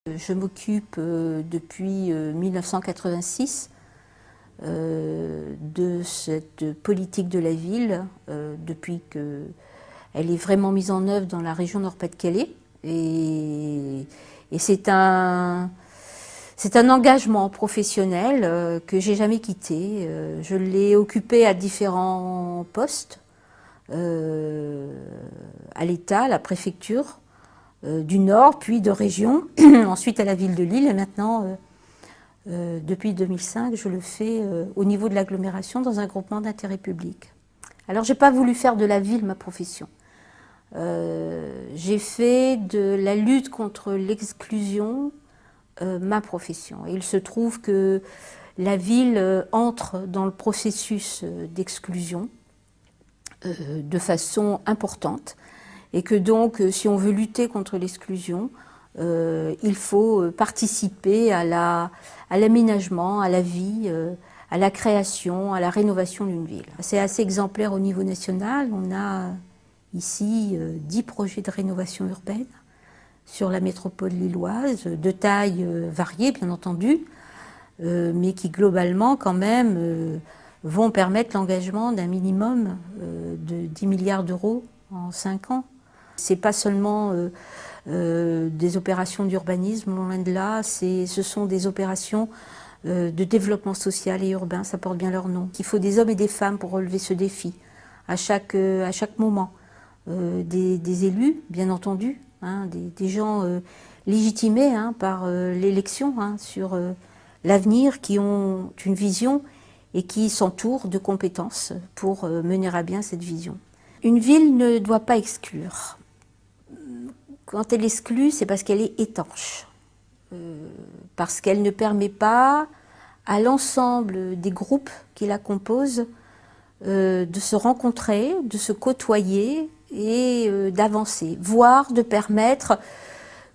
Je m'occupe depuis 1986 de cette politique de la ville, depuis qu'elle est vraiment mise en œuvre dans la région Nord-Pas-de-Calais. Et c'est un engagement professionnel que j'ai jamais quitté. Je l'ai occupé à différents postes, à l'État, à la préfecture du Nord, puis de région, ensuite à la ville de Lille, et maintenant, depuis 2005, je le fais au niveau de l'agglomération dans un groupement d'intérêt public. Alors, j'ai pas voulu faire de la ville ma profession. J'ai fait de la lutte contre l'exclusion ma profession. Et il se trouve que la ville entre dans le processus d'exclusion de façon importante. Et que donc, si on veut lutter contre l'exclusion, il faut participer à l'aménagement, à la vie, à la création, à la rénovation d'une ville. C'est assez exemplaire au niveau national. On a ici 10 projets de rénovation urbaine sur la métropole lilloise, de taille variée bien entendu, mais qui globalement quand même vont permettre l'engagement d'un minimum de 10 milliards d'euros en 5 ans. C'est pas seulement des opérations d'urbanisme, loin de là, ce sont des opérations de développement social et urbain, ça porte bien leur nom. Il faut des hommes et des femmes pour relever ce défi, à chaque moment. Des élus, bien entendu, hein, des gens légitimés par l'élection sur l'avenir, qui ont une vision et qui s'entourent de compétences pour mener à bien cette vision. Une ville ne doit pas exclure. Quand elle exclut, c'est parce qu'elle est étanche, parce qu'elle ne permet pas à l'ensemble des groupes qui la composent de se rencontrer, de se côtoyer et d'avancer, voire de permettre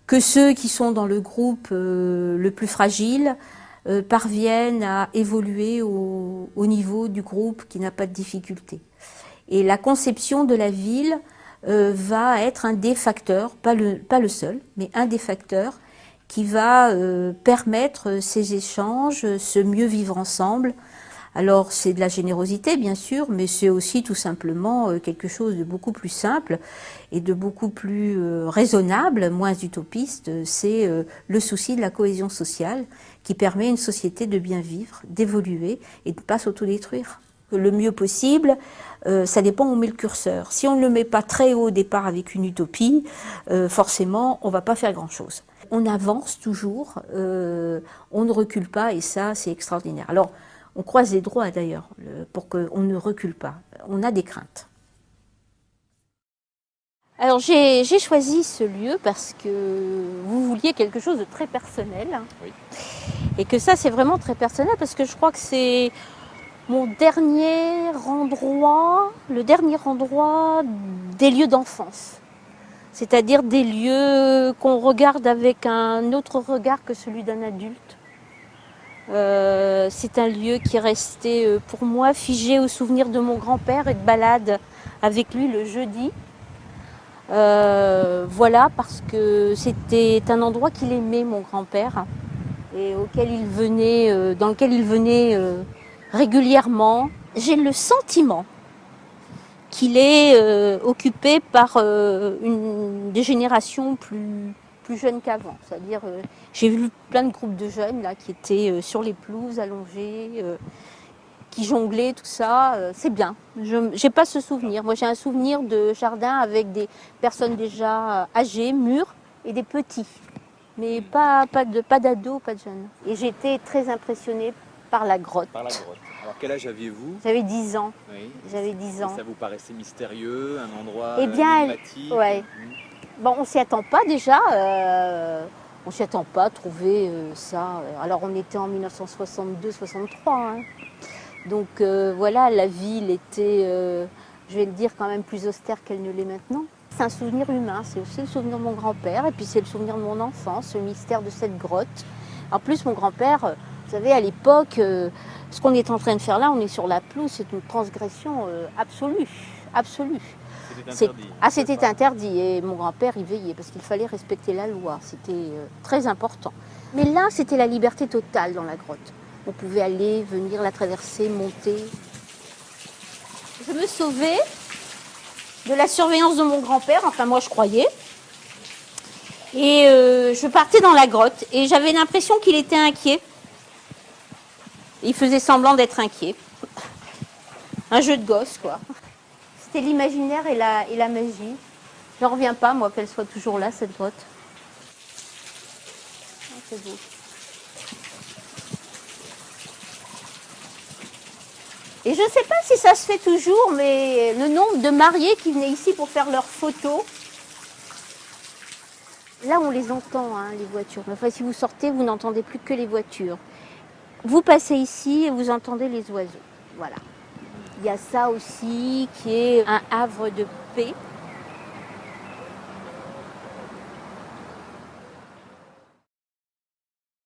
que ceux qui sont dans le groupe le plus fragile parviennent à évoluer au niveau du groupe qui n'a pas de difficulté. Et la conception de la ville va être un des facteurs, pas le seul, mais un des facteurs qui va permettre ces échanges, ce mieux vivre ensemble. Alors c'est de la générosité bien sûr, mais c'est aussi tout simplement quelque chose de beaucoup plus simple et de beaucoup plus raisonnable, moins utopiste. C'est le souci de la cohésion sociale qui permet à une société de bien vivre, d'évoluer et de ne pas s'autodétruire. Le mieux possible, ça dépend où on met le curseur. Si on ne le met pas très haut au départ avec une utopie, forcément, on ne va pas faire grand-chose. On avance toujours, on ne recule pas, et ça, c'est extraordinaire. Alors, on croise les doigts d'ailleurs, pour qu'on ne recule pas. On a des craintes. Alors, j'ai choisi ce lieu parce que vous vouliez quelque chose de très personnel. Oui. Et que ça, c'est vraiment très personnel, parce que je crois que c'est mon dernier endroit, le dernier endroit des lieux d'enfance. C'est-à-dire des lieux qu'on regarde avec un autre regard que celui d'un adulte. C'est un lieu qui est resté pour moi figé au souvenir de mon grand-père et de balade avec lui le jeudi. Voilà, parce que c'était un endroit qu'il aimait, mon grand-père, et auquel il venait, dans lequel il venait régulièrement. J'ai le sentiment qu'il est occupé par des générations plus jeunes qu'avant. C'est-à-dire, j'ai vu plein de groupes de jeunes là qui étaient sur les pelouses allongées, qui jonglaient, tout ça. C'est bien. J'ai pas ce souvenir. Moi, j'ai un souvenir de jardin avec des personnes déjà âgées, mûres, et des petits. Mais pas d'ados, pas de jeunes. Et j'étais très impressionnée par la grotte. Par la grotte. Alors quel âge aviez-vous? J'avais 10 ans. Oui. J'avais 10 ans. Et ça vous paraissait mystérieux, un endroit énigmatique? Ouais. Bon, on s'y attend pas déjà. On s'y attend pas à trouver ça. Alors on était en 1962-63. Hein. Donc voilà, la ville était, je vais le dire, quand même plus austère qu'elle ne l'est maintenant. C'est un souvenir humain, c'est aussi le souvenir de mon grand-père, et puis c'est le souvenir de mon enfance, le mystère de cette grotte. En plus, mon grand-père, vous savez, à l'époque, ce qu'on est en train de faire là, on est sur la pelouse, c'est une transgression absolue, absolue. C'était interdit. Ah, c'était interdit et mon grand-père y veillait parce qu'il fallait respecter la loi. C'était très important. Mais là, c'était la liberté totale dans la grotte. On pouvait aller, venir, la traverser, monter. Je me sauvais de la surveillance de mon grand-père, enfin moi je croyais. Et je partais dans la grotte et j'avais l'impression qu'il était inquiet. Il faisait semblant d'être inquiet. Un jeu de gosse, quoi. C'était l'imaginaire et la magie. J'en reviens pas, moi, qu'elle soit toujours là, cette grotte. Ah, c'est beau. Et je ne sais pas si ça se fait toujours, mais le nombre de mariés qui venaient ici pour faire leurs photos. Là, on les entend, hein, les voitures. Enfin, si vous sortez, vous n'entendez plus que les voitures. Vous passez ici et vous entendez les oiseaux. Voilà. Il y a ça aussi qui est un havre de paix.